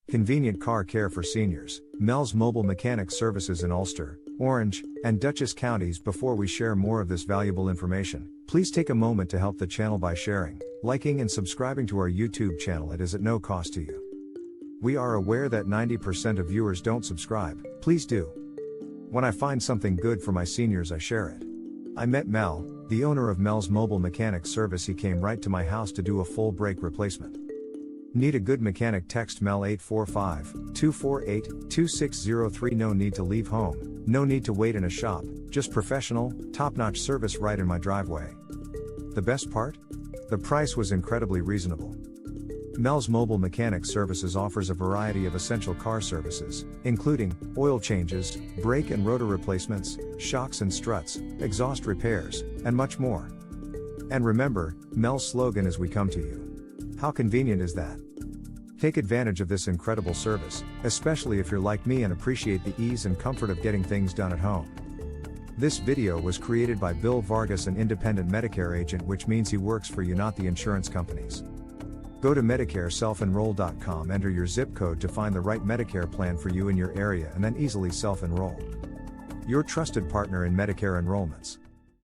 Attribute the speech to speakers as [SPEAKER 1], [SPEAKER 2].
[SPEAKER 1] Convenient car care for seniors. Mel's Mobile Mechanic Services in Ulster, Orange, and Dutchess counties. Before we share more of this valuable information, please take a moment to help the channel by sharing, liking and subscribing to our YouTube channel. It is at no cost to you. We are aware that 90% of viewers don't subscribe. Please do. When I find something good for my seniors, I share it. I met Mel, the owner of Mel's Mobile Mechanic Service. He came right to my house to do a full brake replacement. Need a good mechanic? Text Mel 845-248-2603. No need to leave home, no need to wait in a shop, just professional, top-notch service right in my driveway. The best part? The price was incredibly reasonable. Mel's Mobile Mechanic Services offers a variety of essential car services, including oil changes, brake and rotor replacements, shocks and struts, exhaust repairs, and much more. And remember, Mel's slogan is "We come to you." How convenient is that? Take advantage of this incredible service, especially if you're like me and appreciate the ease and comfort of getting things done at home. This video was created by Bill Vargas, an independent Medicare agent, which means he works for you, not the insurance companies. Go to Medicare self-enrol.com, enter your zip code to find the right Medicare plan for you in your area, and then easily self-enroll. Your trusted partner in Medicare enrollments.